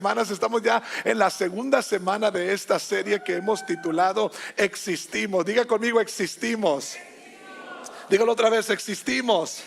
Hermanas, estamos ya en la segunda semana de esta serie que hemos titulado Existimos. Diga conmigo, existimos. Dígalo otra vez, existimos.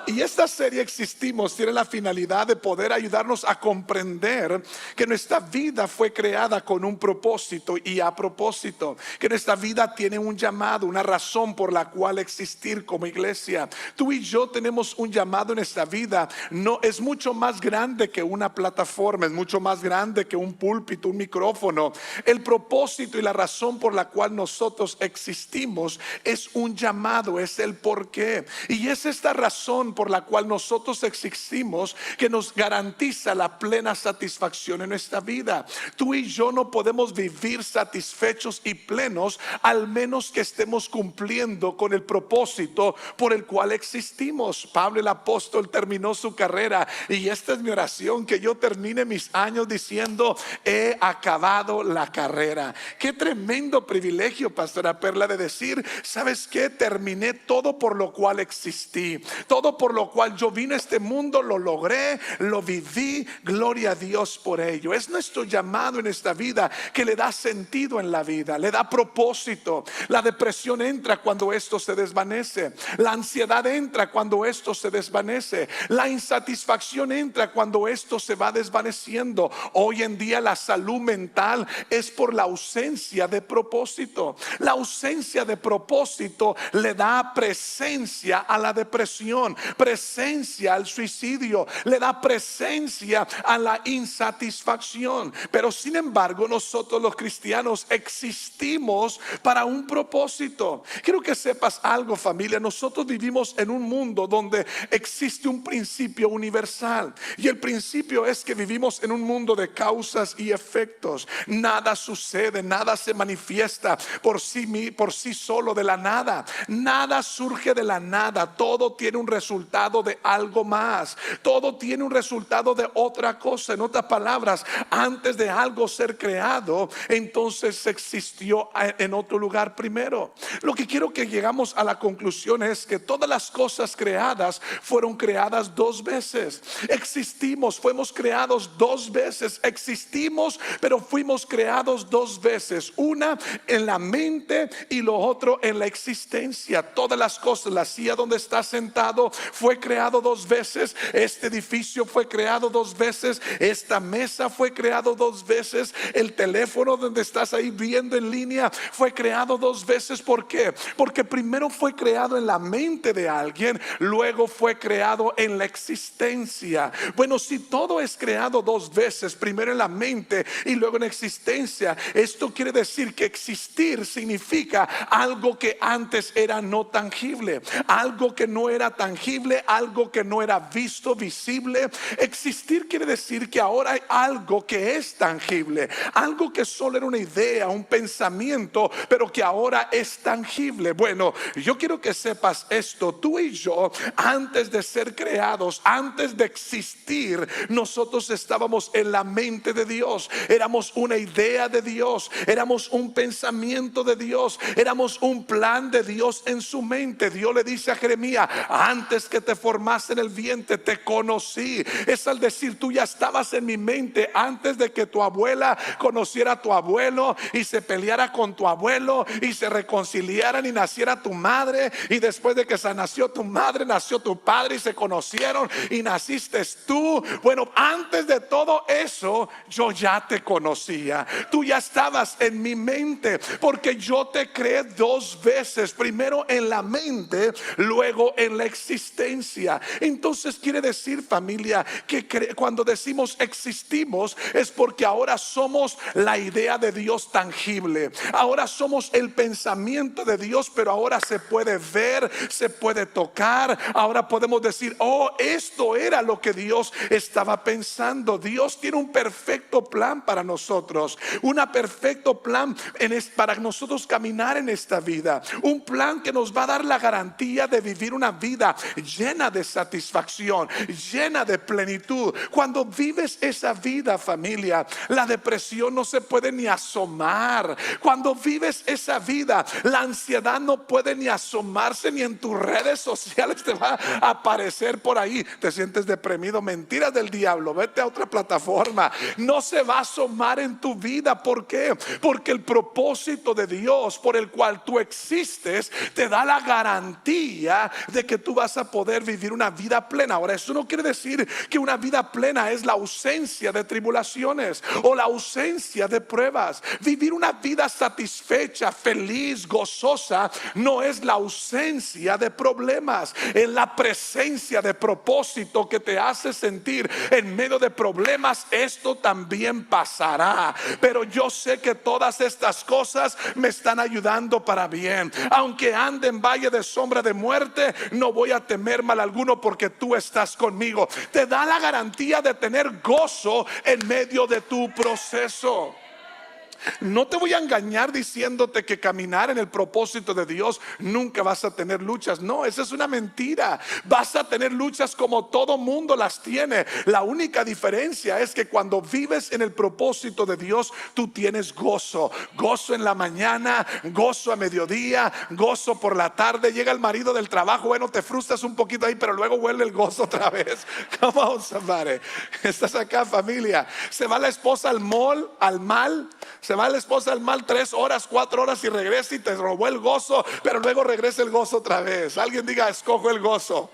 Y esta serie Existimos tiene la finalidad de poder ayudarnos a comprender que nuestra vida fue creada con un propósito y a propósito, que nuestra vida tiene un llamado, una razón por la cual existir como iglesia. Tú y yo tenemos un llamado en esta vida. No es mucho más grande que una plataforma, es mucho más grande que un púlpito, un micrófono. El propósito y la razón por la cual nosotros existimos es un llamado, es el porqué. Y es esta razón por la cual nosotros existimos que nos garantiza la plena satisfacción en nuestra vida. Tú y yo no podemos vivir satisfechos y plenos al menos que estemos cumpliendo con el propósito por el cual existimos. Pablo el apóstol terminó su carrera, y esta es mi oración: que yo termine mis años diciendo: he acabado la carrera. Qué tremendo privilegio, pastora Perla, de decir: ¿sabes qué? Terminé todo por lo cual existí, todo por lo cual yo vine a este mundo, lo logré, lo viví. Gloria a Dios por ello. Es nuestro llamado en esta vida que le da sentido en la vida, le da propósito. La depresión entra cuando esto se desvanece, la ansiedad entra cuando esto se desvanece, la insatisfacción entra cuando esto se va desvaneciendo. Hoy en día la salud mental es por la ausencia de propósito. La ausencia de propósito le da presencia a la depresión, presencia al suicidio, le da presencia a la insatisfacción. Pero sin embargo, nosotros los cristianos existimos para un propósito. Quiero que sepas algo, familia. Nosotros vivimos en un mundo donde existe un principio universal, y el principio es que vivimos en un mundo de causas y efectos. Nada sucede, nada se manifiesta por sí solo, de la nada. Nada surge de la nada. Todo tiene un resultado de algo más. Todo tiene un resultado de otra cosa. En otras palabras, antes de algo ser creado, entonces existió en otro lugar primero. Lo que quiero que llegamos a la conclusión es que todas las cosas creadas fueron creadas dos veces. Existimos, fuimos creados dos veces. Existimos, pero fuimos creados dos veces. Una en la mente y lo otro en la existencia. Todas las cosas, la silla donde estás sentado fue creado dos veces. Este edificio fue creado dos veces. Esta mesa fue creado dos veces. El teléfono donde estás ahí viendo en línea fue creado dos veces. ¿Por qué? Porque primero fue creado en la mente de alguien, luego fue creado en la existencia. Bueno, si todo es creado dos veces, primero en la mente y luego en la existencia, esto quiere decir que existir significa algo que antes era no tangible, algo que no era tangible, algo que no era visto, visible. Existir quiere decir que ahora hay algo que es tangible, algo que solo era una idea, un pensamiento, pero que ahora es tangible. Bueno, yo quiero que sepas esto: tú y yo, antes de ser creados, antes de existir, nosotros estábamos en la mente de Dios. Éramos una idea de Dios, éramos un pensamiento de Dios, éramos un plan de Dios en su mente. Dios le dice a Jeremías: antes que te formaste en el vientre te conocí. Es al decir, tú ya estabas en mi mente antes de que tu abuela conociera a tu abuelo y se peleara con tu abuelo y se reconciliaran y naciera tu madre, y después de que se nació tu madre, nació tu padre y se conocieron y naciste tú. Bueno, antes de todo eso yo ya te conocía. Tú ya estabas en mi mente, porque yo te creé dos veces, primero en la mente, luego en la existencia. Entonces quiere decir, familia, que cuando decimos existimos es porque ahora somos la idea de Dios tangible. Ahora somos el pensamiento de Dios, pero ahora se puede ver, se puede tocar. Ahora podemos decir: oh, esto era lo que Dios estaba pensando. Dios tiene un perfecto plan para nosotros, un perfecto plan para nosotros caminar en esta vida, un plan que nos va a dar la garantía de vivir una vida llena de satisfacción, llena de plenitud. Cuando vives esa vida, familia, la depresión no se puede ni asomar. Cuando vives esa vida, la ansiedad no puede ni asomarse, ni en tus redes sociales te va a aparecer por ahí. Te sientes deprimido, mentiras del diablo, vete a otra plataforma. No se va a asomar en tu vida. ¿Por qué? Porque el propósito de Dios por el cual tú existes te da la garantía de que tú vas a poder vivir una vida plena. Ahora, eso no quiere decir que una vida plena es la ausencia de tribulaciones o la ausencia de pruebas. Vivir una vida satisfecha, feliz, gozosa no es la ausencia de problemas, es la presencia de propósito que te hace sentir en medio de problemas. Esto también pasará, pero yo sé que todas estas cosas me están ayudando para bien. Aunque ande en valle de sombra de muerte, no voy a temer mal alguno, porque tú estás conmigo. Te da la garantía de tener gozo en medio de tu proceso. No te voy a engañar diciéndote que caminar en el propósito de Dios nunca vas a tener luchas. No, esa es una mentira. Vas a tener luchas como todo mundo las tiene. La única diferencia es que cuando vives en el propósito de Dios, tú tienes gozo. Gozo en la mañana, gozo a mediodía, gozo por la tarde. Llega el marido del trabajo, bueno, te frustras un poquito ahí, pero luego vuelve el gozo otra vez. Come on, somebody. Estás acá, familia. Se va la esposa al mall, al mal. Se va la esposa al mal 3 horas, 4 horas y regresa y te robó el gozo, pero luego regresa el gozo otra vez. Alguien diga: escojo el gozo.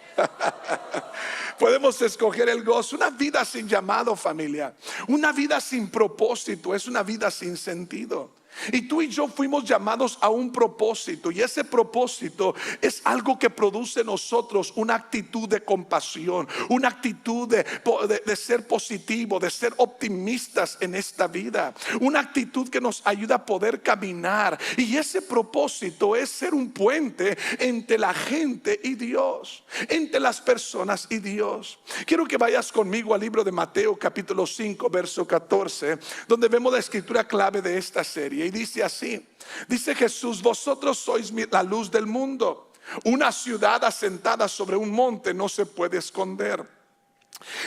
Podemos escoger el gozo. Una vida sin llamado, familia, una vida sin propósito, es una vida sin sentido. Y tú y yo fuimos llamados a un propósito, y ese propósito es algo que produce en nosotros una actitud de compasión, una actitud de ser positivo, de ser optimistas en esta vida, una actitud que nos ayuda a poder caminar. Y ese propósito es ser un puente entre la gente y Dios, entre las personas y Dios. Quiero que vayas conmigo al libro de Mateo capítulo 5 verso 14, donde vemos la escritura clave de esta serie. Y dice así, dice Jesús: vosotros sois la luz del mundo. Una ciudad asentada sobre un monte no se puede esconder,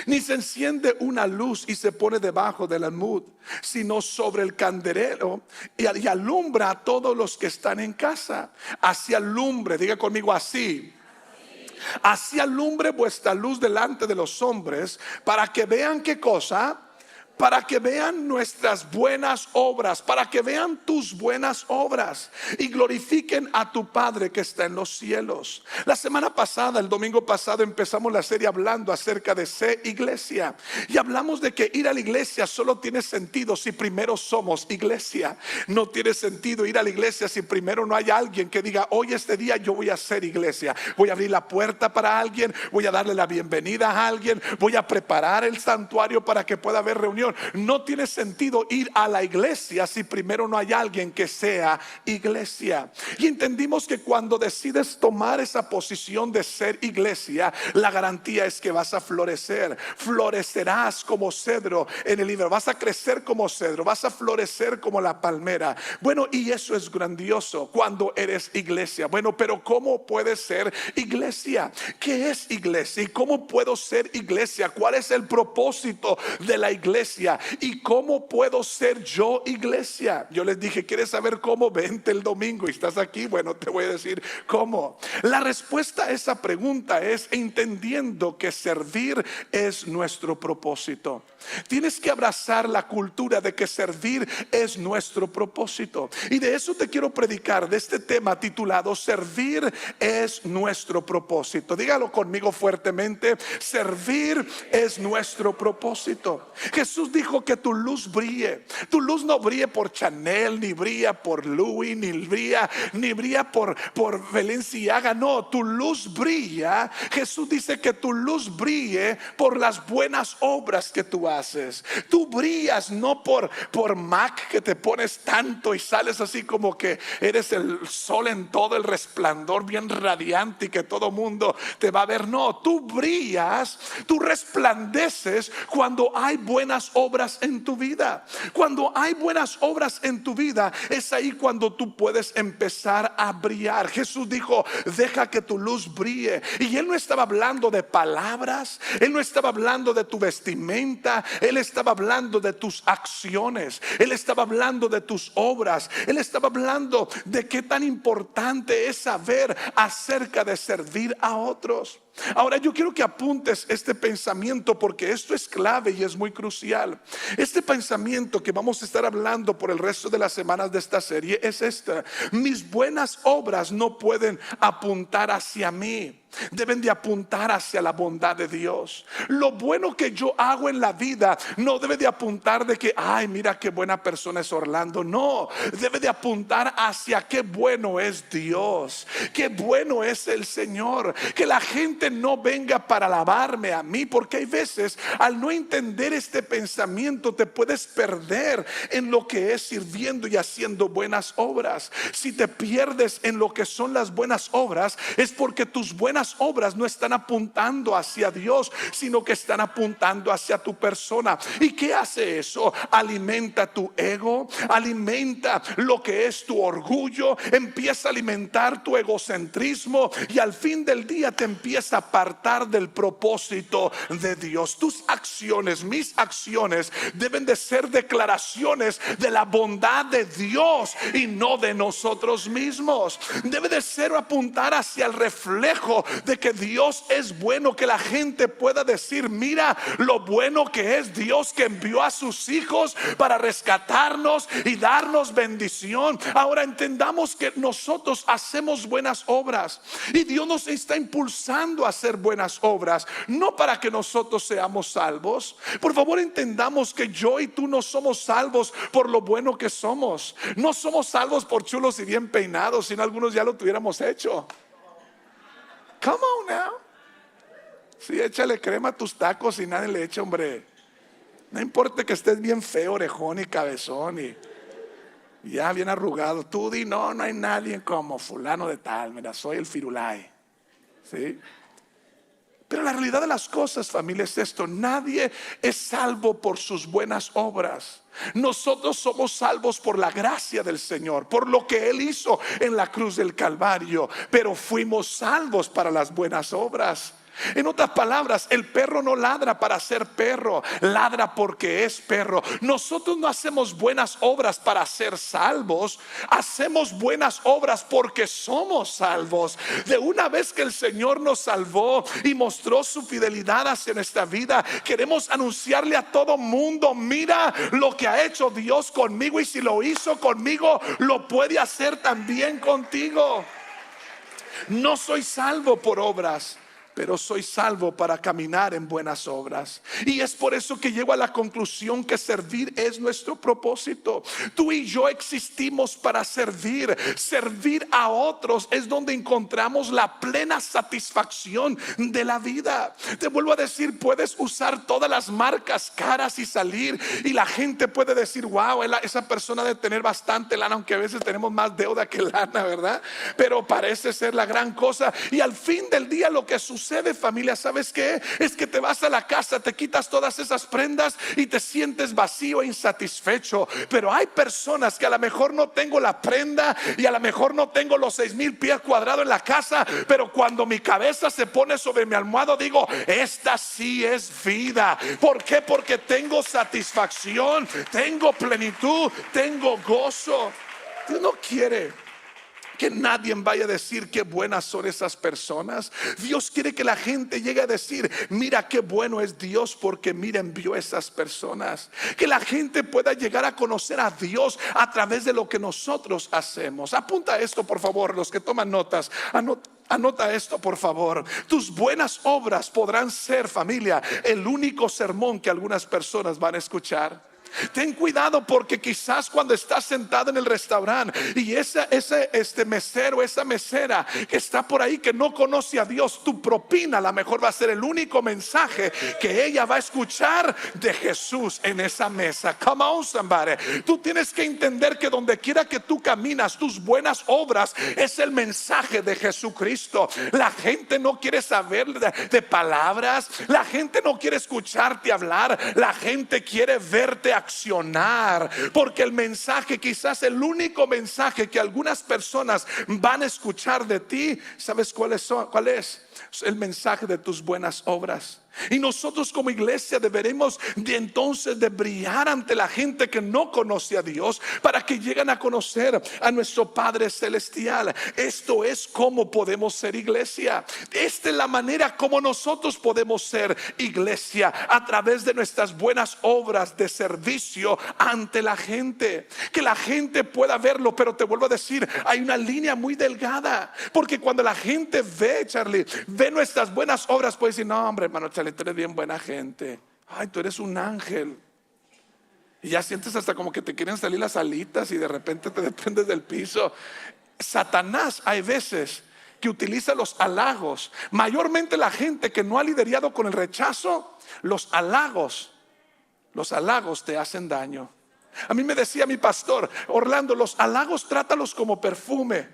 ni se enciende una luz y se pone debajo del almud, sino sobre el candelero, y alumbra a todos los que están en casa. Así alumbre, diga conmigo, así alumbre vuestra luz delante de los hombres, para que vean ¿qué cosa? Para que vean nuestras buenas obras, para que vean tus buenas obras y glorifiquen a tu Padre que está en los cielos. La semana pasada, el domingo pasado, empezamos la serie hablando acerca de ser iglesia, y hablamos de que ir a la iglesia solo tiene sentido si primero somos iglesia. No tiene sentido ir a la iglesia si primero no hay alguien que diga: hoy este día yo voy a ser iglesia, voy a abrir la puerta para alguien, voy a darle la bienvenida a alguien, voy a preparar el santuario para que pueda haber reunión. No tiene sentido ir a la iglesia si primero no hay alguien que sea iglesia. Y entendimos que cuando decides tomar esa posición de ser iglesia, la garantía es que vas a florecer. Florecerás como cedro en el Líbano. Vas a crecer como cedro, vas a florecer como la palmera. Bueno, y eso es grandioso cuando eres iglesia. Bueno, pero ¿cómo puedes ser iglesia? ¿Qué es iglesia? ¿Y cómo puedo ser iglesia? ¿Cuál es el propósito de la iglesia? ¿Y cómo puedo ser yo iglesia? Yo les dije: ¿quieres saber cómo? Vente el domingo. Y estás aquí, bueno, te voy a decir cómo. La respuesta a esa pregunta es entendiendo que servir es nuestro propósito. Tienes que abrazar la cultura de que servir es nuestro propósito. Y de eso te quiero predicar, de este tema titulado servir es nuestro propósito. Dígalo conmigo fuertemente: servir es nuestro propósito. Jesús dijo que tu luz brille. Tu luz no brille por Chanel, ni brilla por Louis, ni brilla por Balenciaga. No, tu luz brilla. Jesús dice que tu luz brille por las buenas obras que tú haces. Tú brillas no por Mac, que te pones tanto y sales así como que eres el sol en todo el resplandor, bien radiante, y que todo mundo te va a ver. No, tú brillas, tú resplandeces cuando hay buenas obras en tu vida. Cuando hay buenas obras en tu vida, es ahí cuando tú puedes empezar a brillar. Jesús dijo: deja que tu luz brille. Y Él no estaba hablando de palabras, Él no estaba hablando de tu vestimenta, Él estaba hablando de tus acciones, Él estaba hablando de tus obras, Él estaba hablando de qué tan importante es saber acerca de servir a otros. Ahora yo quiero que apuntes este pensamiento, porque esto es clave y es muy crucial. Este pensamiento que vamos a estar hablando por el resto de las semanas de esta serie es esta: mis buenas obras no pueden apuntar hacia mí, deben de apuntar hacia la bondad de Dios. Lo bueno que yo hago en la vida no debe de apuntar de que, ay, mira qué buena persona es Orlando. No, debe de apuntar hacia qué bueno es Dios, qué bueno es el Señor. Que la gente no venga para alabarme a mí, porque hay veces al no entender este pensamiento te puedes perder en lo que es sirviendo y haciendo buenas obras. Si te pierdes en lo que son las buenas obras, es porque tus buenas obras no están apuntando hacia Dios, sino que están apuntando hacia tu persona. ¿Y qué hace eso? Alimenta tu ego, alimenta lo que es tu orgullo, empieza a alimentar tu egocentrismo, y al fin del día te empieza a apartar del propósito de Dios. Tus acciones, mis acciones, deben de ser declaraciones de la bondad de Dios y no de nosotros mismos. Debe de ser apuntar hacia el reflejo de que Dios es bueno, que la gente pueda decir: mira lo bueno que es Dios, que envió a sus hijos para rescatarnos y darnos bendición. Ahora entendamos que nosotros hacemos buenas obras y Dios nos está impulsando a hacer buenas obras, no para que nosotros seamos salvos. Por favor, entendamos que yo y tú no somos salvos por lo bueno que somos. No somos salvos por chulos y bien peinados, sino algunos ya lo tuviéramos hecho. Come on now. Sí, échale crema a tus tacos y nadie le echa, hombre. No importa que estés bien feo, orejón y cabezón y ya bien arrugado. Tú di: no hay nadie como fulano de tal. Mira, soy el firulai. ¿Sí? Pero la realidad de las cosas, familia, es esto: nadie es salvo por sus buenas obras. Nosotros somos salvos por la gracia del Señor, por lo que Él hizo en la cruz del Calvario. Pero fuimos salvos para las buenas obras. En otras palabras, el perro no ladra para ser perro, ladra porque es perro. Nosotros no hacemos buenas obras para ser salvos, hacemos buenas obras porque somos salvos. De una vez que el Señor nos salvó y mostró su fidelidad hacia nuestra vida, queremos anunciarle a todo mundo: mira lo que ha hecho Dios conmigo, y si lo hizo conmigo, lo puede hacer también contigo. No soy salvo por obras, pero soy salvo para caminar en buenas obras. Y es por eso que llego a la conclusión que servir es nuestro propósito. Tú y yo existimos para servir. Servir a otros es donde encontramos la plena satisfacción de la vida. Te vuelvo a decir, puedes usar todas las marcas caras y salir, y la gente puede decir: wow, esa persona debe tener bastante lana, aunque a veces tenemos más deuda que lana, ¿verdad? Pero parece ser la gran cosa. Y al fin del día lo que sucede, familia, ¿sabes qué? Es que te vas a la casa, te quitas todas esas prendas y te sientes vacío e insatisfecho. Pero hay personas que a lo mejor no tengo la prenda y a lo mejor no tengo los 6,000 pies cuadrados en la casa, pero cuando mi cabeza se pone sobre mi almohada, digo: esta sí es vida. ¿Por qué? Porque tengo satisfacción, tengo plenitud, tengo gozo. Dios no quiere que nadie vaya a decir qué buenas son esas personas. Dios quiere que la gente llegue a decir: mira qué bueno es Dios, porque mira, envió a esas personas. Que la gente pueda llegar a conocer a Dios a través de lo que nosotros hacemos. Apunta esto, por favor, los que toman notas. Anota esto, por favor. Tus buenas obras podrán ser, familia, el único sermón que algunas personas van a escuchar. Ten cuidado, porque quizás cuando estás sentado en el restaurante y ese mesero, esa mesera que está por ahí, que no conoce a Dios, tu propina a lo mejor va a ser el único mensaje que ella va a escuchar de Jesús en esa mesa. Come on, somebody. Tú tienes que entender que donde quiera que tú caminas, tus buenas obras es el mensaje de Jesucristo. La gente no quiere saber de palabras, la gente no quiere escucharte hablar, la gente quiere verte accionar, porque el mensaje, quizás el único mensaje que algunas personas van a escuchar de ti, ¿sabes cuál es? El mensaje de tus buenas obras. Y nosotros como iglesia deberemos de entonces de brillar ante la gente que no conoce a Dios, para que lleguen a conocer a nuestro Padre Celestial. Esto es como podemos ser iglesia. Esta es la manera como nosotros podemos ser iglesia, a través de nuestras buenas obras de servicio ante la gente, que la gente pueda verlo. Pero te vuelvo a decir, hay una línea muy delgada, porque cuando la gente ve, Charlie, ve nuestras buenas obras, puede decir: no, hombre, hermano Charlie, tú eres bien buena gente. Ay, tú eres un ángel. Y ya sientes hasta como que te quieren salir las alitas y de repente te desprendes del piso. Satanás hay veces que utiliza los halagos. Mayormente la gente que no ha lidiado con el rechazo, los halagos te hacen daño. A mí me decía mi pastor: Orlando, los halagos trátalos como perfume,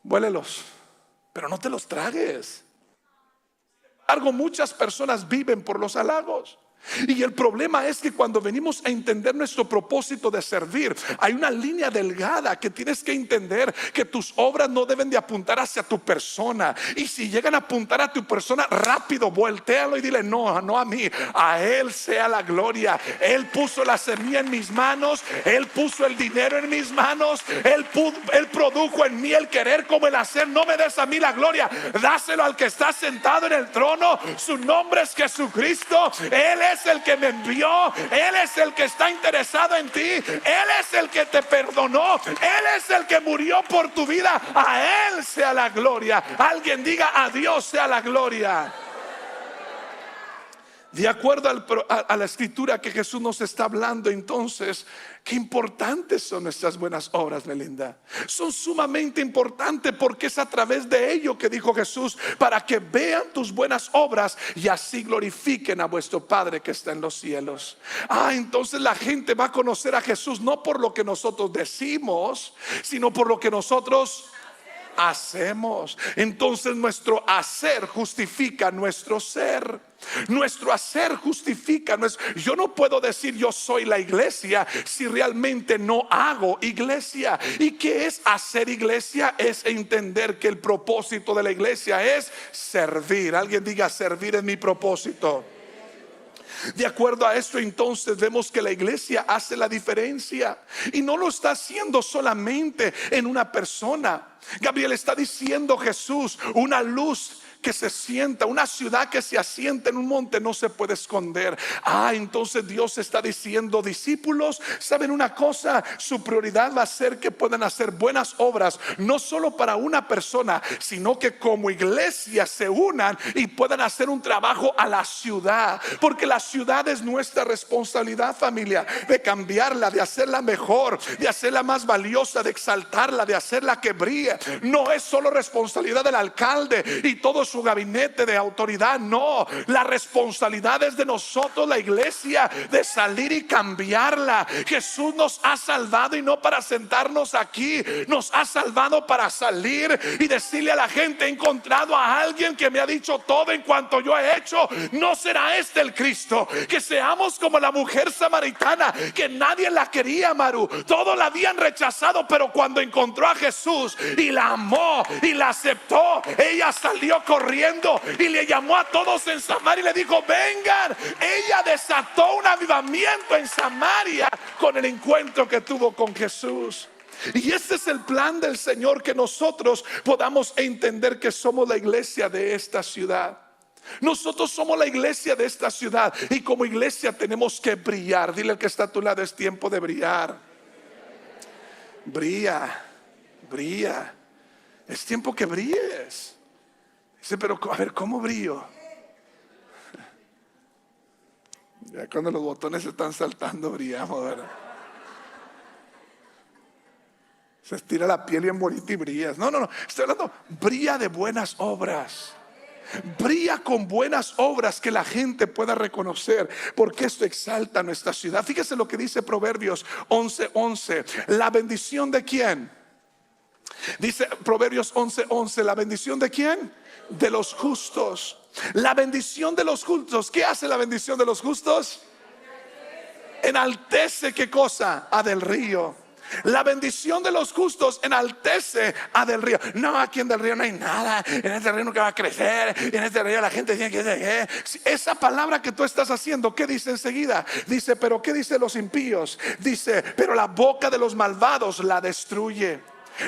huélelos, pero no te los tragues. Algo, muchas personas viven por los halagos. Y el problema es que cuando venimos a entender nuestro propósito de servir, hay una línea delgada que tienes que entender, que tus obras no deben de apuntar hacia tu persona. Y si llegan a apuntar a tu persona, rápido voltéalo y dile: no, no a mí, a Él sea la gloria. Él puso la semilla en mis manos, Él puso el dinero en mis manos, Él produjo en mí el querer como el hacer. No me des a mí la gloria, dáselo al que está sentado en el trono. Su nombre es Jesucristo. Él es el que me envió, Él es el que está interesado en ti, Él es el que te perdonó, Él es el que murió por tu vida. A Él sea la gloria. Alguien diga: a Dios sea la gloria. De acuerdo a la escritura que Jesús nos está hablando, entonces, qué importantes son nuestras buenas obras, Melinda. Son sumamente importantes, porque es a través de ello que dijo Jesús: para que vean tus buenas obras y así glorifiquen a vuestro Padre que está en los cielos. Entonces la gente va a conocer a Jesús no por lo que nosotros decimos, sino por lo que nosotros hacemos. Entonces nuestro hacer justifica nuestro ser. Nuestro hacer justifica yo no puedo decir yo soy la iglesia si realmente no hago iglesia. ¿Y qué es hacer iglesia? Es entender que el propósito de la iglesia es servir. Alguien diga: servir es mi propósito. De acuerdo a esto, entonces vemos que la iglesia hace la diferencia, y no lo está haciendo solamente en una persona. Gabriel, está diciendo Jesús: una luz que se sienta, una ciudad que se asienta en un monte no se puede esconder. Entonces Dios está diciendo: discípulos, ¿saben una cosa? Su prioridad va a ser que puedan hacer buenas obras, no solo para una persona, sino que como iglesia se unan y puedan hacer un trabajo a la ciudad, porque la ciudad es nuestra responsabilidad, familia, de cambiarla, de hacerla mejor, de hacerla más valiosa, de exaltarla, de hacerla que brille. No es solo responsabilidad del alcalde y todo su gabinete de autoridad. No, la responsabilidad es de nosotros, la iglesia, de salir y cambiarla. Jesús nos ha salvado, y no para sentarnos aquí, nos ha salvado para salir y decirle a la gente: he encontrado a alguien que me ha dicho todo en cuanto yo he hecho. ¿No será este el Cristo? Que seamos como la mujer samaritana, que nadie la quería, Maru, todos la habían rechazado, pero cuando encontró a Jesús y la amó y la aceptó, ella salió corriendo y le llamó a todos en Samaria y le dijo: vengan. Ella desató un avivamiento en Samaria con el encuentro que tuvo con Jesús. Y este es el plan del Señor, que nosotros podamos entender que somos la iglesia de esta ciudad. Nosotros somos la iglesia de esta ciudad, y como iglesia tenemos que brillar. Dile al que está a tu lado: es tiempo de brillar. Brilla, brilla. Es tiempo que brilles. Dice: pero a ver, ¿cómo brillo? Ya cuando los botones están saltando, brillamos, ¿verdad? Se estira la piel bien bonita y brillas. No, no, no. Estoy hablando, brilla de buenas obras. Brilla con buenas obras que la gente pueda reconocer, porque esto exalta nuestra ciudad. Fíjese lo que dice Proverbios 11:11. ¿La bendición de quién? Dice Proverbios 11:11. ¿La bendición de quién? De los justos. La bendición de los justos. ¿Qué hace la bendición de los justos? Enaltece, ¿qué cosa? A del río. La bendición de los justos enaltece a del río. No, aquí en del río no hay nada. En este río nunca va a crecer. En este río la gente tiene que... Esa palabra que tú estás haciendo, ¿qué dice enseguida? Dice, pero ¿qué dice los impíos? Dice, pero la boca de los malvados la destruye.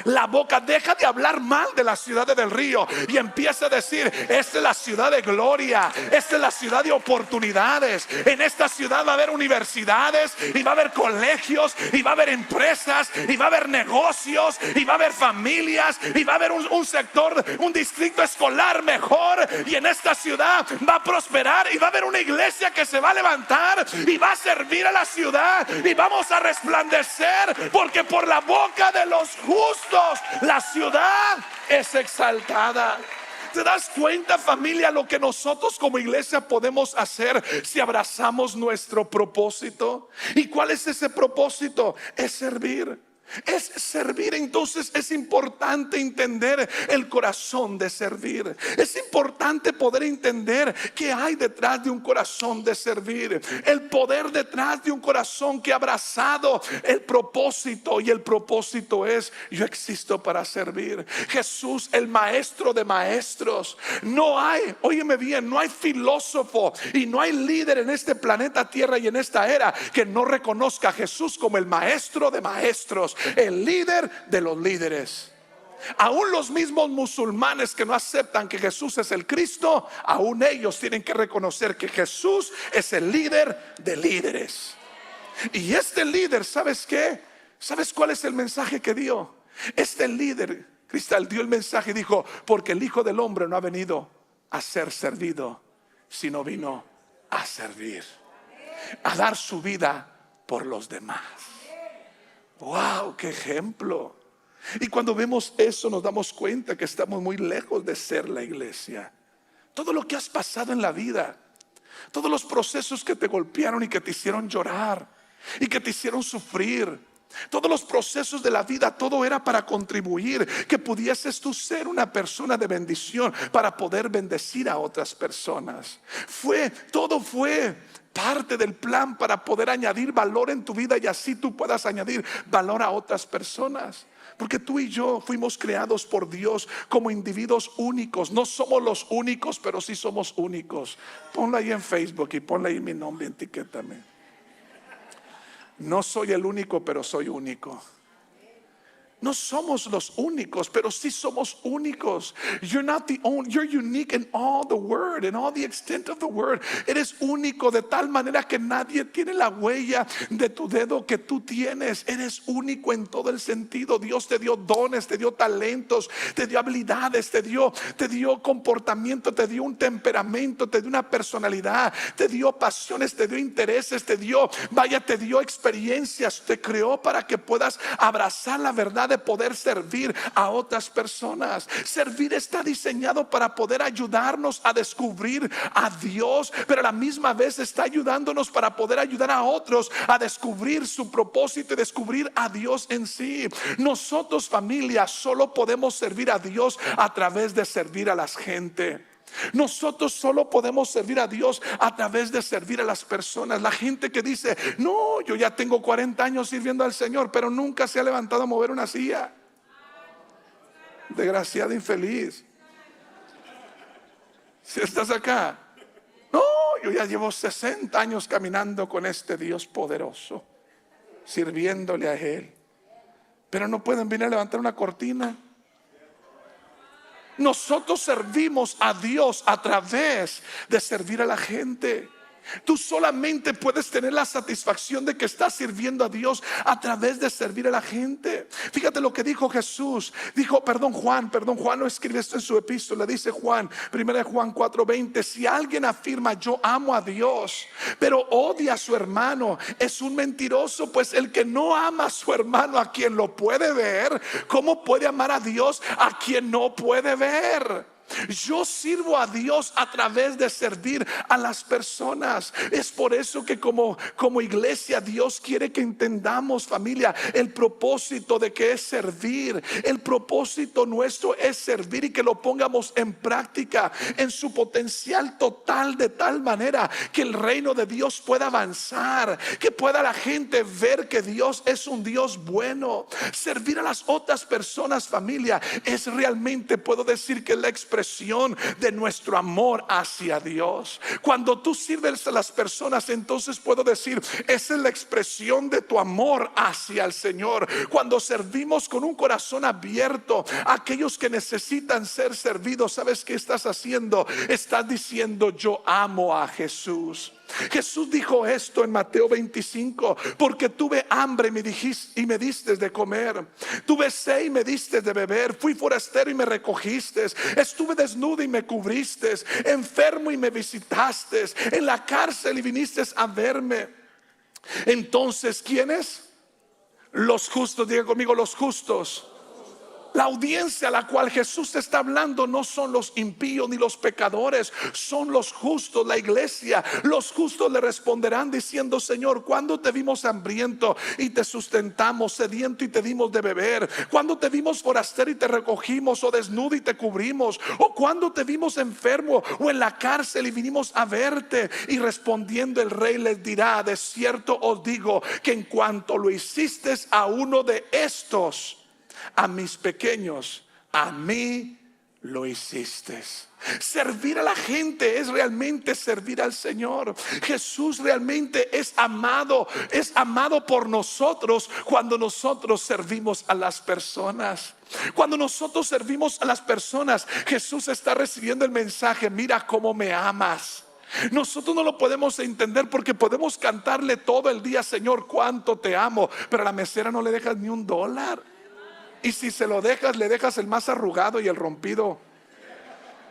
La boca, deja de hablar mal de la ciudad de Del Río y empieza a decir: esta es la ciudad de gloria, esta es la ciudad de oportunidades. En esta ciudad va a haber universidades, y va a haber colegios, y va a haber empresas, y va a haber negocios, y va a haber familias, y va a haber un sector, un distrito escolar mejor. Y en esta ciudad va a prosperar, y va a haber una iglesia que se va a levantar y va a servir a la ciudad, y vamos a resplandecer, porque por la boca de los justos la ciudad es exaltada. ¿Te das cuenta, familia, lo que nosotros como iglesia podemos hacer si abrazamos nuestro propósito? ¿Y cuál es ese propósito? Es servir. Es servir. Entonces es importante entender el corazón de servir. Es importante poder entender qué hay detrás de un corazón de servir, el poder detrás de un corazón que ha abrazado el propósito. Y el propósito es: yo existo para servir. Jesús, el maestro de maestros. No hay, óyeme bien, no hay filósofo y no hay líder en este planeta Tierra y en esta era que no reconozca a Jesús como el maestro de maestros, el líder de los líderes. Aún los mismos musulmanes que no aceptan que Jesús es el Cristo, aún ellos tienen que reconocer que Jesús es el líder de líderes. Y este líder, ¿sabes qué? ¿Sabes cuál es el mensaje que dio? Este líder, Cristal, dio el mensaje y dijo: porque el Hijo del Hombre no ha venido a ser servido, sino vino a servir, a dar su vida por los demás. ¡Wow! ¡Qué ejemplo! Y cuando vemos eso nos damos cuenta que estamos muy lejos de ser la iglesia. Todo lo que has pasado en la vida, todos los procesos que te golpearon y que te hicieron llorar y que te hicieron sufrir, todos los procesos de la vida, todo era para contribuir que pudieses tú ser una persona de bendición, para poder bendecir a otras personas. Todo fue parte del plan para poder añadir valor en tu vida, y así tú puedas añadir valor a otras personas. Porque tú y yo fuimos creados por Dios como individuos únicos. No somos los únicos, pero sí somos únicos. Ponla ahí en Facebook y ponle ahí mi nombre, etiquétame. No soy el único, pero soy único. No somos los únicos, pero sí somos únicos. You're not the only, you're unique in all the word, in all the extent of the word. Eres único de tal manera que nadie tiene la huella de tu dedo que tú tienes. Eres único en todo el sentido. Dios te dio dones, te dio talentos, te dio habilidades, te dio comportamiento, te dio un temperamento, te dio una personalidad, te dio pasiones, te dio intereses, te dio experiencias, te creó para que puedas abrazar la verdad de poder servir a otras personas. Servir está diseñado para poder ayudarnos a descubrir a Dios, pero a la misma vez está ayudándonos para poder ayudar a otros a descubrir su propósito y descubrir a Dios en sí. Nosotros, familia, solo podemos servir a Dios a través de servir a la gente. Nosotros solo podemos servir a Dios a través de servir a las personas. La gente que dice: no, yo ya tengo 40 años sirviendo al Señor, pero nunca se ha levantado a mover una silla. Desgraciado infeliz. Si estás acá: no, yo ya llevo 60 años caminando con este Dios poderoso, sirviéndole a Él, pero no pueden venir a levantar una cortina. Nosotros servimos a Dios a través de servir a la gente. Tú solamente puedes tener la satisfacción de que estás sirviendo a Dios a través de servir a la gente. Fíjate lo que dijo Jesús. Dijo, Juan no escribe esto en su epístola. Dice Juan, 1 Juan 4:20, si alguien afirma yo amo a Dios, pero odia a su hermano, es un mentiroso, pues el que no ama a su hermano a quien lo puede ver, ¿cómo puede amar a Dios a quien no puede ver? Yo sirvo a Dios a través de servir a las personas. Es por eso que como iglesia Dios quiere que entendamos, familia, el propósito de que es servir. El propósito nuestro es servir y que lo pongamos en práctica en su potencial total, de tal manera que el reino de Dios pueda avanzar, que pueda la gente ver que Dios es un Dios bueno. Servir a las otras personas, familia, es realmente, puedo decir que la expresión de nuestro amor hacia Dios. Cuando tú sirves a las personas, entonces puedo decir, esa es la expresión de tu amor hacia el Señor. Cuando servimos con un corazón abierto a aquellos que necesitan ser servidos, ¿sabes qué estás haciendo? Estás diciendo, yo amo a Jesús. Jesús dijo esto en Mateo 25, porque tuve hambre y me diste de comer, tuve sed y me diste de beber, fui forastero y me recogiste, estuve desnudo y me cubriste, enfermo y me visitaste, en la cárcel y viniste a verme. Entonces, ¿quiénes? Los justos, diga conmigo, los justos. La audiencia a la cual Jesús está hablando no son los impíos ni los pecadores, son los justos, la iglesia. Los justos le responderán diciendo, Señor, ¿cuándo te vimos hambriento y te sustentamos, sediento y te dimos de beber? ¿Cuándo te vimos forastero y te recogimos, o desnudo y te cubrimos? ¿O cuándo te vimos enfermo o en la cárcel y vinimos a verte? Y respondiendo el rey les dirá, de cierto os digo que en cuanto lo hiciste a uno de estos, a mis pequeños, a mí lo hiciste. Servir a la gente es realmente servir al Señor. Jesús realmente es amado por nosotros cuando nosotros servimos a las personas. Cuando nosotros servimos a las personas, Jesús está recibiendo el mensaje, mira cómo me amas. Nosotros no lo podemos entender porque podemos cantarle todo el día, Señor, cuánto te amo, pero a la mesera no le dejas ni $1. Y si se lo dejas, le dejas el más arrugado y el rompido.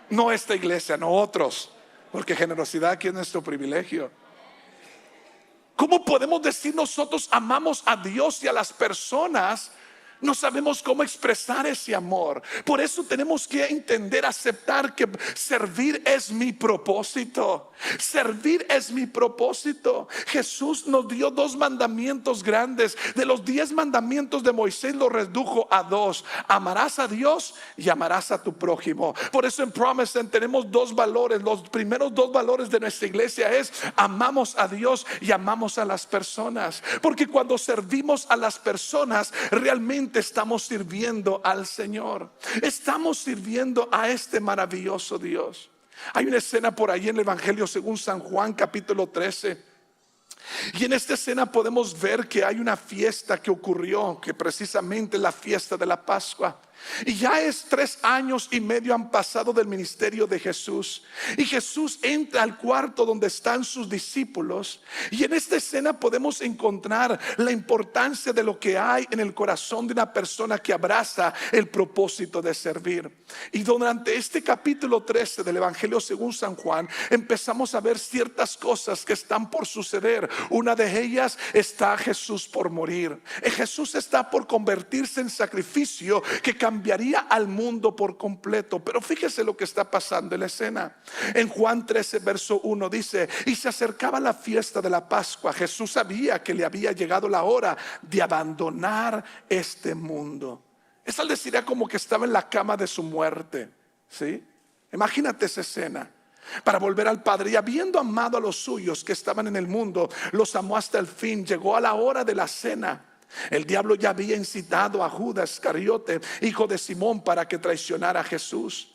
No esta iglesia, no otros, porque generosidad aquí es nuestro privilegio. ¿Cómo podemos decir nosotros amamos a Dios y a las personas? No sabemos cómo expresar ese amor. Por eso tenemos que entender, aceptar que servir es mi propósito. Servir es mi propósito. Jesús nos dio 2 mandamientos grandes. De los 10 mandamientos de Moisés lo redujo a 2. Amarás a Dios y amarás a tu prójimo. Por eso en Promise tenemos 2 valores. Los primeros 2 valores de nuestra iglesia es amamos a Dios y amamos a las personas. Porque cuando servimos a las personas, realmente estamos sirviendo al Señor. Estamos sirviendo a este maravilloso Dios. Hay una escena por ahí en el Evangelio según San Juan, capítulo 13. Y en esta escena podemos ver que hay una fiesta que ocurrió, que precisamente es la fiesta de la Pascua. Y ya es 3 años y medio han pasado del ministerio de Jesús. Y Jesús entra al cuarto donde están sus discípulos. Y en esta escena podemos encontrar la importancia de lo que hay en el corazón de una persona que abraza el propósito de servir. Y durante este capítulo 13 del Evangelio según San Juan, empezamos a ver ciertas cosas que están por suceder. Una de ellas está Jesús por morir. Jesús está por convertirse en sacrificio que cambiaría al mundo por completo. Pero fíjese lo que está pasando en la escena. En Juan 13 verso 1 dice: y se acercaba la fiesta de la Pascua. Jesús sabía que le había llegado la hora de abandonar este mundo. Eso le decía como que estaba en la cama de su muerte, ¿sí? Imagínate esa escena. Para volver al Padre, y habiendo amado a los suyos que estaban en el mundo, los amó hasta el fin. Llegó a la hora de la cena. El diablo ya había incitado a Judas Iscariote, hijo de Simón, para que traicionara a Jesús.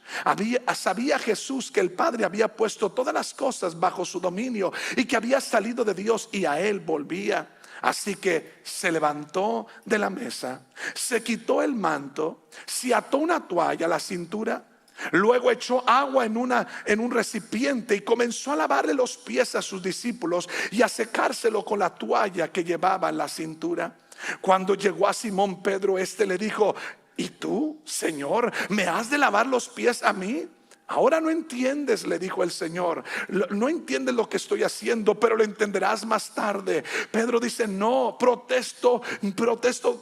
Sabía Jesús que el Padre había puesto todas las cosas bajo su dominio y que había salido de Dios y a él volvía. Así que se levantó de la mesa, se quitó el manto, se ató una toalla a la cintura Luego echó agua en un recipiente y comenzó a lavarle los pies a sus discípulos y a secárselo con la toalla que llevaba en la cintura. Cuando llegó a Simón Pedro, este le dijo: ¿y tú, Señor, me has de lavar los pies a mí? Ahora no entiendes, le dijo el Señor, no entiendes lo que estoy haciendo, pero lo entenderás más tarde. Pedro dice: no, protesto.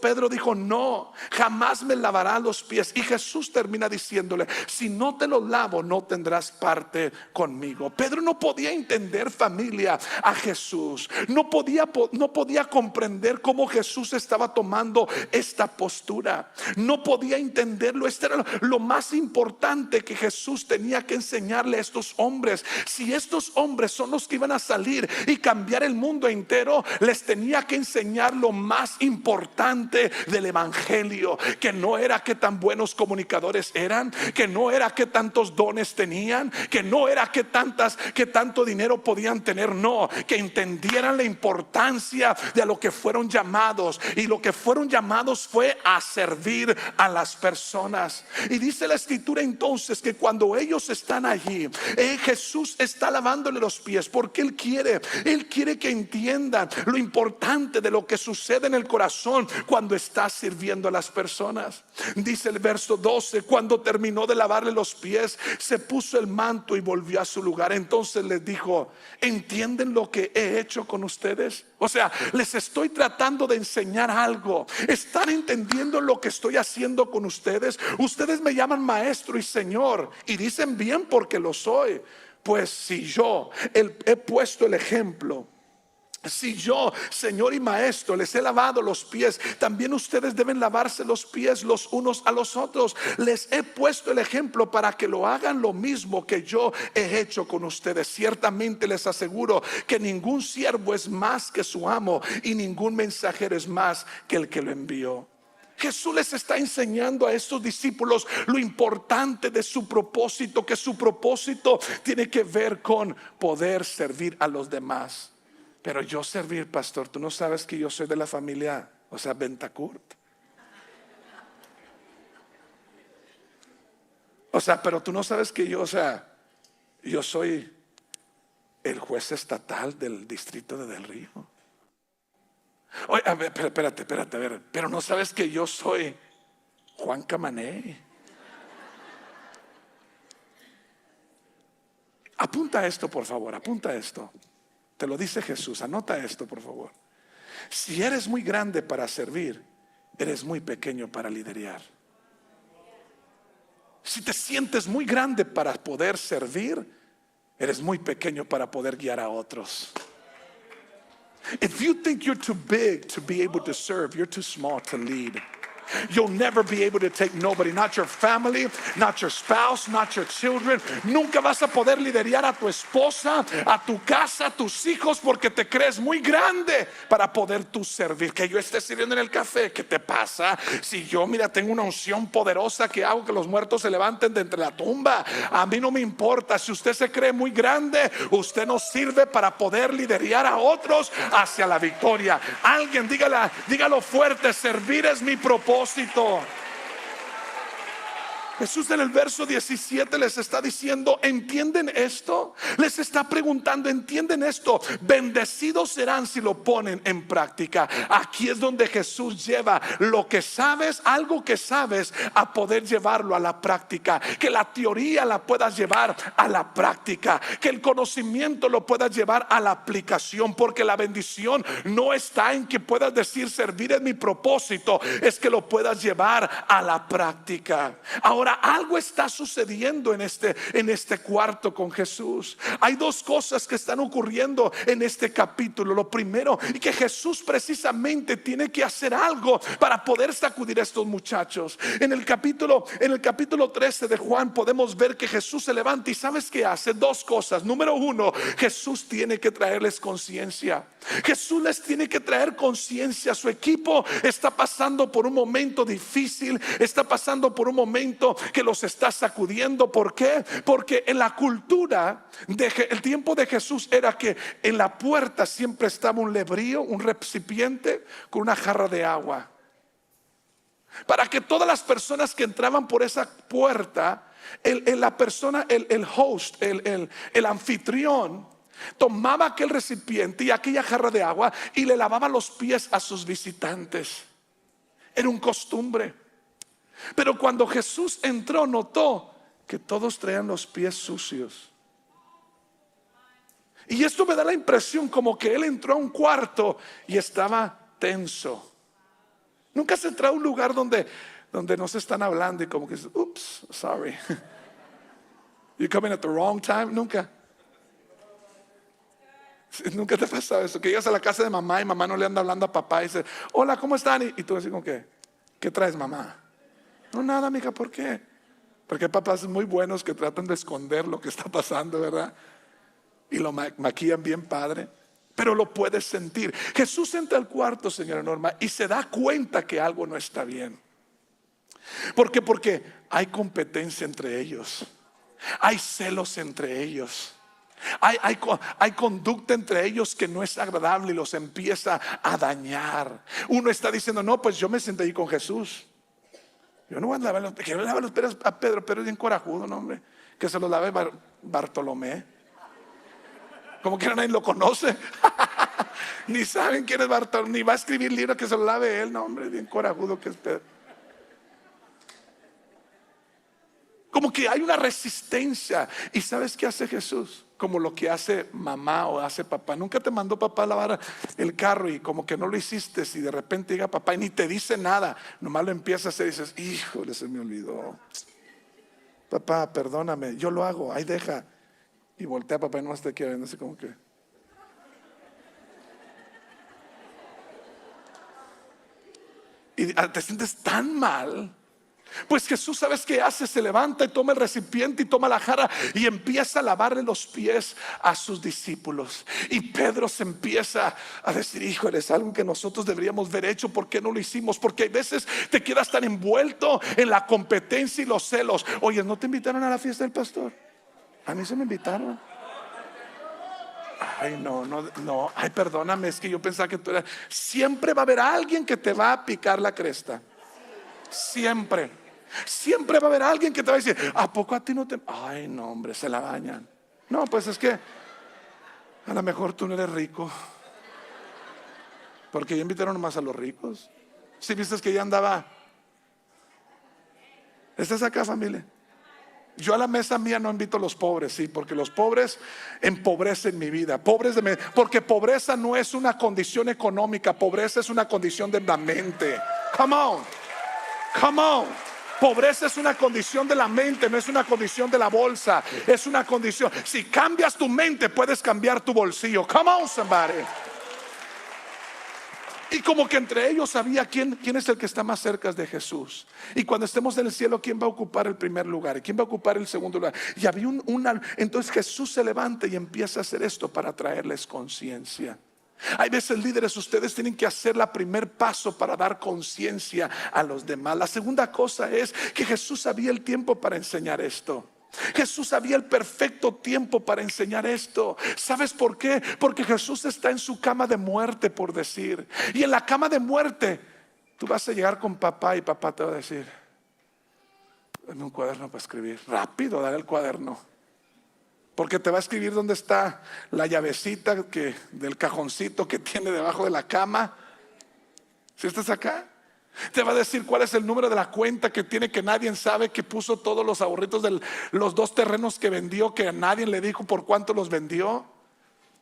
Pedro dijo: no, jamás me lavarás los pies. Y Jesús termina diciéndole: si no te los lavo, no tendrás parte conmigo. Pedro no podía entender, familia, a Jesús. No podía comprender cómo Jesús estaba tomando esta postura. No podía entenderlo. Este era lo más importante que Jesús tenía que enseñarle a estos hombres. Si estos hombres son los que iban a salir y cambiar el mundo entero, les tenía que enseñar lo más importante del evangelio, que no era que tan buenos comunicadores eran, que no era que tantos dones tenían, que no era que tanto dinero podían tener. No, que entendieran la importancia de a lo que fueron llamados, y lo que fueron llamados fue a servir a las personas. Y dice la escritura entonces que cuando ellos están allí, Jesús está lavándole los pies, porque Él quiere que entiendan lo importante de lo que sucede en el corazón cuando está sirviendo a las personas. Dice el verso 12: cuando terminó de lavarle los pies, se puso el manto y volvió a su lugar. Entonces les dijo: ¿entienden lo que he hecho con ustedes? O sea, les estoy tratando de enseñar algo. ¿Están entendiendo lo que estoy haciendo con ustedes? Ustedes me llaman maestro y señor, y dicen bien porque lo soy. Pues si yo he puesto el ejemplo, si yo, Señor y Maestro, les he lavado los pies, también ustedes deben lavarse los pies los unos a los otros. Les he puesto el ejemplo para que lo hagan lo mismo que yo he hecho con ustedes. Ciertamente les aseguro que ningún siervo es más que su amo, y ningún mensajero es más que el que lo envió. Jesús les está enseñando a estos discípulos lo importante de su propósito, que su propósito tiene que ver con poder servir a los demás. Pero yo servir, pastor, tú no sabes que yo soy de la familia, o sea, Bentancur. O sea, pero tú no sabes que yo, o sea, yo soy el juez estatal del distrito de Del Río. Oye, a ver, espérate, a ver, pero no sabes que yo soy Juan Camané. Apunta esto, por favor, apunta esto. Te lo dice Jesús, anota esto, por favor. Si eres muy grande para servir, eres muy pequeño para liderar. Si te sientes muy grande para poder servir, eres muy pequeño para poder guiar a otros. If you think you're too big to be able to serve, you're too small to lead. You'll never be able to take nobody, not your family, not your spouse, not your children. Nunca vas a poder liderar a tu esposa, a tu casa, a tus hijos, porque te crees muy grande para poder tú servir. Que yo esté sirviendo en el café, ¿qué te pasa? Si yo, mira, tengo una unción poderosa que hago que los muertos se levanten de entre la tumba, a mí no me importa. Si usted se cree muy grande, usted no sirve para poder liderar a otros hacia la victoria. Alguien dígalo fuerte: servir es mi propósito. Jesús en el verso 17 les está diciendo: ¿entienden esto? Les está preguntando: ¿entienden esto? Bendecidos serán si lo ponen en práctica. Aquí es donde Jesús lleva lo que sabes, algo que sabes, a poder llevarlo a la práctica. Que la teoría la puedas llevar a la práctica, que el conocimiento lo puedas llevar a la aplicación, porque la bendición no está en que puedas decir servir es mi propósito, es que lo puedas llevar a la práctica. Ahora, algo está sucediendo en este cuarto con Jesús. Hay dos cosas que están ocurriendo en este capítulo. Lo primero, y que Jesús precisamente tiene que hacer algo para poder sacudir a estos muchachos. En el capítulo 13 de Juan podemos ver que Jesús se levanta y ¿sabes qué hace? Dos cosas. Número uno, Jesús tiene que traerles conciencia. Jesús les tiene que traer conciencia. Su equipo está pasando por un momento difícil, está pasando por un momento que los está sacudiendo. ¿Por qué? Porque en la cultura el tiempo de Jesús era que en la puerta siempre estaba un lebrío, un recipiente con una jarra de agua, para que todas las personas que entraban por esa puerta La persona, el host, el anfitrión, tomaba aquel recipiente y aquella jarra de agua y le lavaba los pies a sus visitantes. Era un costumbre. Pero cuando Jesús entró, notó que todos traían los pies sucios. Y esto me da la impresión como que él entró a un cuarto y estaba tenso. Nunca se entra a un lugar donde no se están hablando y como que, oops, sorry, you coming at the wrong time. Nunca te ha pasado eso, que llegas a la casa de mamá y mamá no le anda hablando a papá y dice, hola, ¿cómo están? Y tú así como que, ¿qué traes, mamá? No, nada, mija, ¿por qué? Porque hay papás muy buenos que tratan de esconder lo que está pasando, ¿verdad? Y lo maquillan bien padre, pero lo puedes sentir. Jesús entra al cuarto, señora Norma, y se da cuenta que algo no está bien. ¿Por qué? Porque hay competencia entre ellos, hay celos entre ellos, hay conducta entre ellos que no es agradable y los empieza a dañar. Uno está diciendo, no, pues yo me senté ahí con Jesús, yo no voy a lavar los pies. Que le lave los pies a Pedro. Pero es bien corajudo, no, hombre. Que se los lave Bartolomé. Como que nadie lo conoce. Ni saben quién es Bartolomé. Ni va a escribir libro que se lo lave él. No, hombre, bien corajudo que es Pedro. Como que hay una resistencia. ¿Y sabes qué hace Jesús? Como lo que hace mamá o hace papá. Nunca te mandó papá a lavar el carro y como que no lo hiciste, y de repente llega papá y ni te dice nada, nomás lo empieza a hacer y dices, híjole, se me olvidó. Papá, perdóname, yo lo hago, ahí deja. Y voltea a papá y no te quiere, no sé cómo que. Y te sientes tan mal. Pues Jesús, ¿sabes qué hace? Se levanta y toma el recipiente y toma la jarra y empieza a lavarle los pies a sus discípulos. Y Pedro se empieza a decir, híjole, es algo que nosotros deberíamos haber hecho. ¿Por qué no lo hicimos? Porque hay veces te quedas tan envuelto en la competencia y los celos. Oye, ¿no te invitaron a la fiesta del pastor? A mí se me invitaron. Ay, no, ay, perdóname, es que yo pensaba que tú eras. Siempre va a haber alguien que te va a picar la cresta. Siempre va a haber alguien que te va a decir, ¿a poco a ti no te? Ay, no, hombre, se la bañan. No, pues es que a lo mejor tú no eres rico, porque ya invitaron nomás a los ricos. Si viste que ya andaba. ¿Estás acá, familia? Yo a la mesa mía no invito a los pobres, sí, porque los pobres empobrecen mi vida. Porque pobreza no es una condición económica, pobreza es una condición de la mente. Come on. Pobreza es una condición de la mente, no es una condición de la bolsa. Es una condición. Si cambias tu mente, puedes cambiar tu bolsillo. Come on, somebody. Y como que entre ellos sabía quién es el que está más cerca de Jesús. Y cuando estemos en el cielo, ¿quién va a ocupar el primer lugar? ¿Y quién va a ocupar el segundo lugar? Y había entonces Jesús se levanta y empieza a hacer esto para traerles conciencia. Hay veces, líderes, ustedes tienen que hacer el primer paso para dar conciencia a los demás. La segunda cosa es que Jesús sabía el tiempo para enseñar esto. Jesús sabía el perfecto tiempo para enseñar esto. ¿Sabes por qué? Porque Jesús está en su cama de muerte, por decir. Y en la cama de muerte tú vas a llegar con papá y papá te va a decir, dame un cuaderno para escribir. Rápido, dale el cuaderno. Porque te va a escribir dónde está la llavecita del cajoncito que tiene debajo de la cama. ¿Sí estás acá? Te va a decir cuál es el número de la cuenta que tiene, que nadie sabe, que puso todos los ahorritos de los 2 terrenos que vendió, que a nadie le dijo por cuánto los vendió.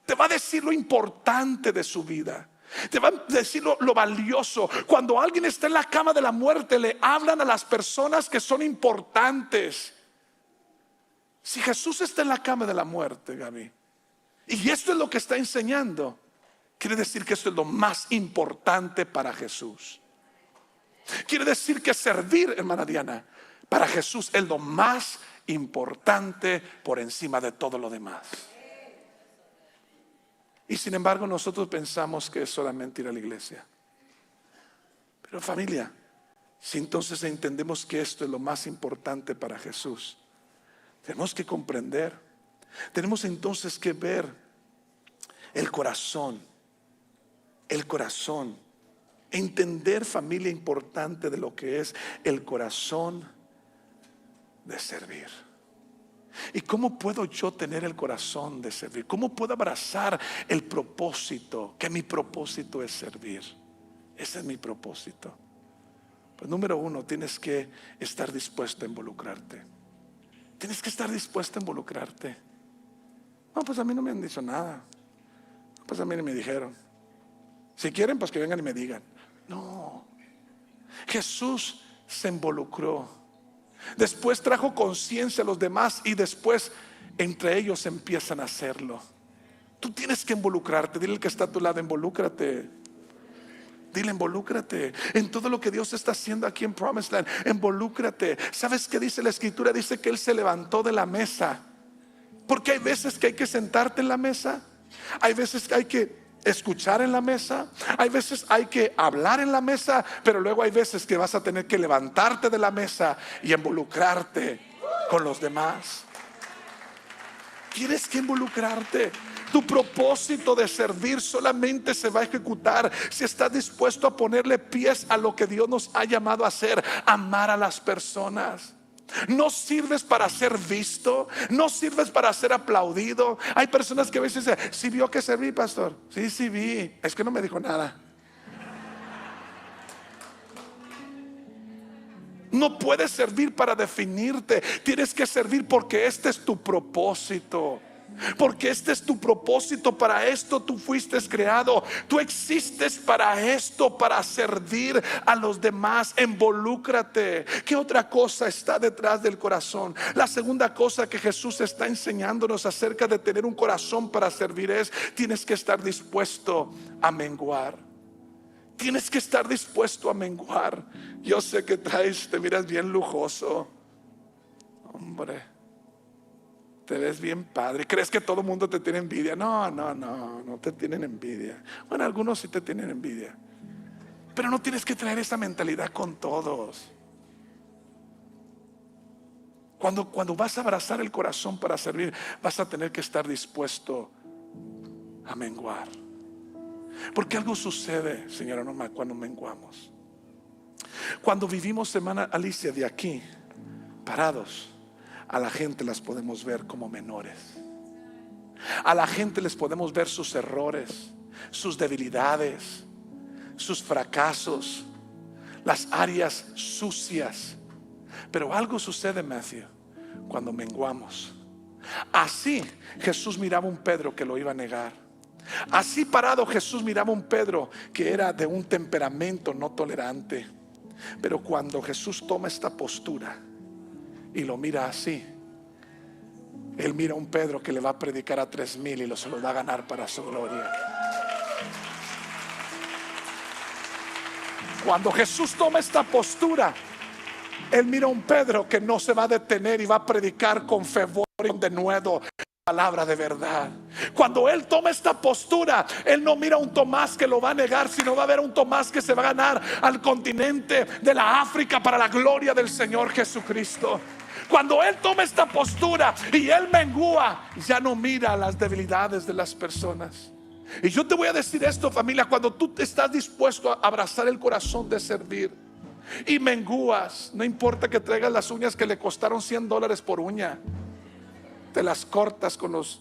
Te va a decir lo importante de su vida. Te va a decir lo valioso. Cuando alguien está en la cama de la muerte, le hablan a las personas que son importantes. Si Jesús está en la cama de la muerte, Gaby, y esto es lo que está enseñando, quiere decir que esto es lo más importante para Jesús. Quiere decir que servir, hermana Diana, para Jesús es lo más importante por encima de todo lo demás. Y sin embargo nosotros pensamos que es solamente ir a la iglesia. Pero familia, si entonces entendemos que esto es lo más importante para Jesús, tenemos que comprender, tenemos entonces que ver el corazón, entender, familia, importante de lo que es el corazón de servir. ¿Y cómo puedo yo tener el corazón de servir? ¿Cómo puedo abrazar el propósito? Que mi propósito es servir. Ese es mi propósito. Pues número uno, tienes que estar dispuesto a involucrarte. Tienes que estar dispuesto a involucrarte. No, pues a mí no me han dicho nada. Pues a mí ni me dijeron. Si quieren, pues que vengan y me digan. No. Jesús se involucró. Después trajo conciencia a los demás y después entre ellos empiezan a hacerlo. Tú tienes que involucrarte. Dile al que está a tu lado, involúcrate. Dile, involúcrate en todo lo que Dios está haciendo aquí en Promised Land. Involúcrate. ¿Sabes qué dice la escritura? Dice que Él se levantó de la mesa. Porque hay veces que hay que sentarte en la mesa. Hay veces que hay que escuchar en la mesa. Hay veces hay que hablar en la mesa. Pero luego hay veces que vas a tener que levantarte de la mesa y involucrarte con los demás. Tienes que involucrarte. Tu propósito de servir solamente se va a ejecutar si estás dispuesto a ponerle pies a lo que Dios nos ha llamado a hacer: amar a las personas. No sirves para ser visto, no sirves para ser aplaudido. Hay personas que a veces dicen: ¿sí vio que serví, pastor? Sí vi, es que no me dijo nada. No puedes servir para definirte. Tienes que servir porque este es tu propósito. Porque este es tu propósito. Para esto tú fuiste creado. Tú existes para esto, para servir a los demás. Involúcrate. ¿Qué otra cosa está detrás del corazón? La segunda cosa que Jesús está enseñándonos acerca de tener un corazón para servir es: tienes que estar dispuesto a menguar. Tienes que estar dispuesto a menguar. Yo sé que te miras bien lujoso. Hombre, te ves bien padre. ¿Crees que todo el mundo te tiene envidia? No te tienen envidia. Bueno, algunos sí te tienen envidia. Pero no tienes que traer esa mentalidad con todos. Cuando vas a abrazar el corazón para servir, vas a tener que estar dispuesto a menguar. Porque algo sucede, señora Norma, cuando menguamos. Cuando vivimos, hermana Alicia, de aquí parados, a la gente las podemos ver como menores. A la gente les podemos ver sus errores, sus debilidades, sus fracasos, las áreas sucias. Pero algo sucede, Matthew, cuando menguamos. Así Jesús miraba a un Pedro que lo iba a negar. Así parado Jesús miraba a un Pedro que era de un temperamento no tolerante. Pero cuando Jesús toma esta postura y lo mira así, Él mira a un Pedro que le va a predicar a 3,000 y se los va a ganar para su gloria. Cuando Jesús toma esta postura, Él mira a un Pedro que no se va a detener y va a predicar con fervor y de nuevo palabra de verdad. Cuando Él toma esta postura, Él no mira a un Tomás que lo va a negar, sino va a ver a un Tomás que se va a ganar al continente de la África para la gloria del Señor Jesucristo. Cuando Él toma esta postura y Él mengua, ya no mira las debilidades de las personas. Y yo te voy a decir esto, familia: cuando tú estás dispuesto a abrazar el corazón de servir y menguas, no importa que traigas las uñas que le costaron $100 por uña, te las cortas con los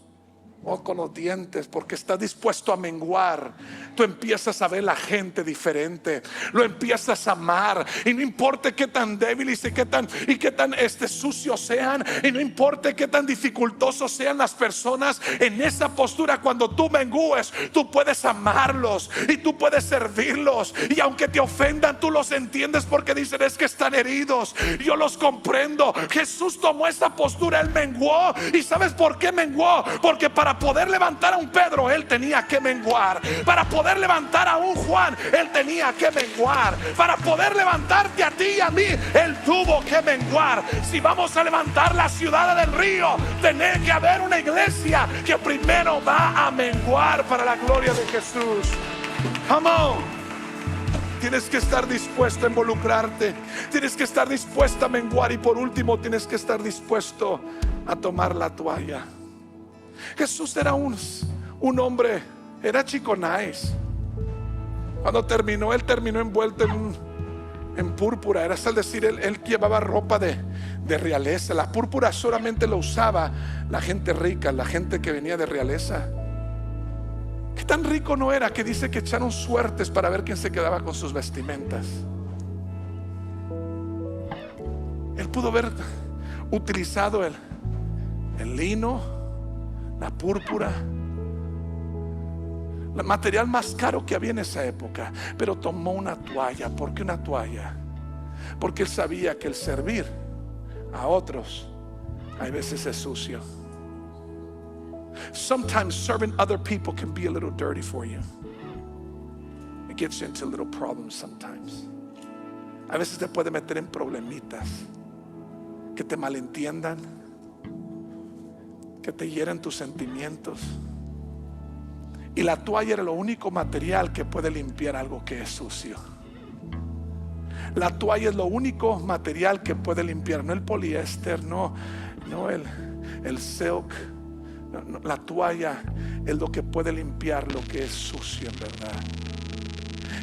dientes, porque estás dispuesto a menguar. Tú empiezas a ver la gente diferente, lo empiezas a amar, y no importa qué tan débiles y qué tan sucios sean, y no importa qué tan dificultosos sean las personas. En esa postura, cuando tú mengues, tú puedes amarlos y tú puedes servirlos, y aunque te ofendan, tú los entiendes, porque dicen: es que están heridos, yo los comprendo. Jesús tomó esa postura, Él menguó. ¿Y sabes por qué menguó? Porque para poder levantar a un Pedro, Él tenía que menguar. Para poder levantar a un Juan, Él tenía que menguar. Para poder levantarte a ti y a mí, Él tuvo que menguar. Si vamos a levantar la ciudad del Río, tiene que haber una iglesia que primero va a menguar para la gloria de Jesús. Come on. Tienes que estar dispuesto a involucrarte. Tienes que estar dispuesto a menguar. Y por último, tienes que estar dispuesto a tomar la toalla. Jesús era un hombre, era chico nice. Cuando Él terminó envuelto en púrpura. Era, es decir, él llevaba ropa de de realeza. La púrpura solamente lo usaba la gente rica, la gente que venía de realeza. ¿Qué tan rico no era que dice que echaron suertes para ver quién se quedaba con sus vestimentas? Él pudo haber utilizado el lino, la púrpura, el material más caro que había en esa época, pero tomó una toalla. ¿Por qué una toalla? Porque él sabía que el servir a otros hay veces es sucio. Sometimes serving other people can be a little dirty for you. It gets you into little problems sometimes. A veces te puede meter en problemitas, que te malentiendan, que te hieren tus sentimientos. Y la toalla era lo único material que puede limpiar algo que es sucio. La toalla es lo único material que puede limpiar, no el poliéster, no el silk. No, la toalla es lo que puede limpiar lo que es sucio en verdad.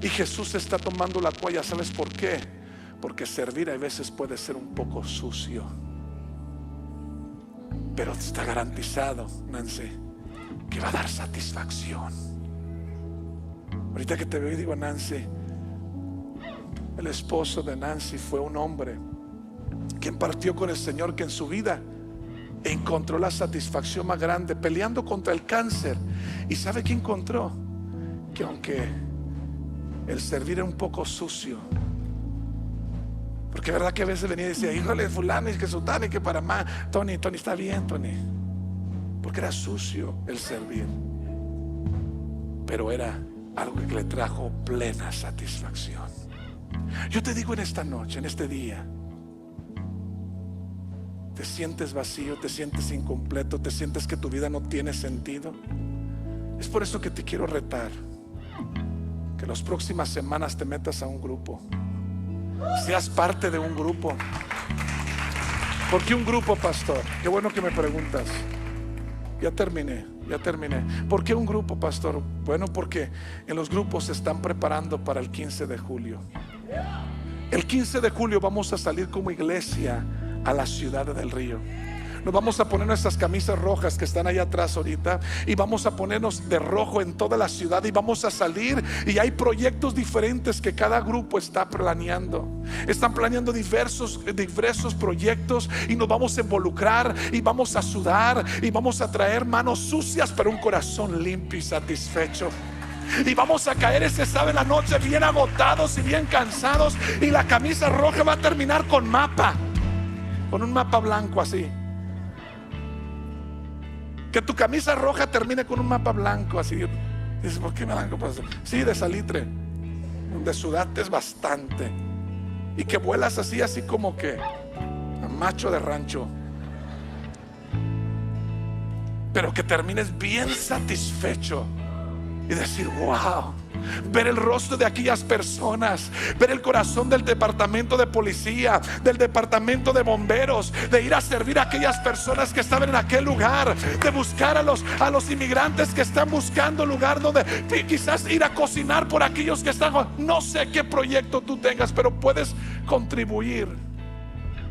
Y Jesús está tomando la toalla. ¿Sabes por qué? Porque servir a veces puede ser un poco sucio, pero está garantizado, Nancy, que va a dar satisfacción. Ahorita que te veo y digo, Nancy, el esposo de Nancy fue un hombre que partió con el Señor, que en su vida encontró la satisfacción más grande peleando contra el cáncer. ¿Y sabe qué encontró? Que aunque el servir era un poco sucio, porque verdad que a veces venía y decía, híjole, fulano, y que sutano, y que para más, Tony está bien, Tony, porque era sucio el servir, pero era algo que le trajo plena satisfacción. Yo te digo en esta noche, en este día, te sientes vacío, te sientes incompleto, te sientes que tu vida no tiene sentido. Es por eso que te quiero retar, que las próximas semanas te metas a un grupo, seas parte de un grupo. ¿Por qué un grupo, pastor? Qué bueno que me preguntas. Ya terminé. ¿Por qué un grupo, pastor? Bueno, porque en los grupos se están preparando para el 15 de julio. El 15 de julio vamos a salir como iglesia a la ciudad del Río. Nos vamos a poner nuestras camisas rojas que están allá atrás ahorita, y vamos a ponernos de rojo en toda la ciudad, y vamos a salir. Y hay proyectos diferentes que cada grupo está planeando. Están planeando diversos proyectos, y nos vamos a involucrar, y vamos a sudar, y vamos a traer manos sucias pero un corazón limpio y satisfecho. Y vamos a caer ese sábado en la noche bien agotados y bien cansados, y la camisa roja va a terminar con un mapa blanco así. Que tu camisa roja termine con un mapa blanco así. Dices, ¿por qué blanco? Pues, sí, de salitre, donde sudates bastante, y que vuelas así como que a macho de rancho, pero que termines bien satisfecho y decir, wow. Ver el rostro de aquellas personas, ver el corazón del departamento de policía, del departamento de bomberos, de ir a servir a aquellas personas que estaban en aquel lugar, de buscar a los inmigrantes que están buscando lugar donde quizás ir a cocinar por aquellos que están. No sé qué proyecto tú tengas, pero puedes contribuir.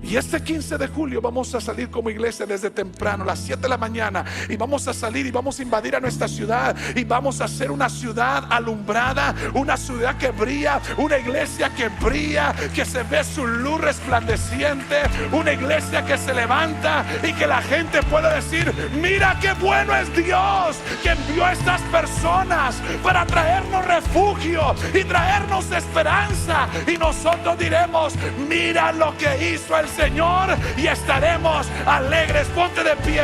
Y este 15 de julio vamos a salir como iglesia desde temprano, a las 7 de la mañana, y vamos a salir y vamos a invadir a nuestra ciudad, y vamos a hacer una ciudad alumbrada, una ciudad que brilla, una iglesia que brilla, que se ve su luz resplandeciente, una iglesia que se levanta y que la gente pueda decir, mira qué bueno es Dios, que envió a estas personas para traernos refugio y traernos esperanza. Y nosotros diremos, mira lo que hizo el Señor, y estaremos alegres. Ponte de pie.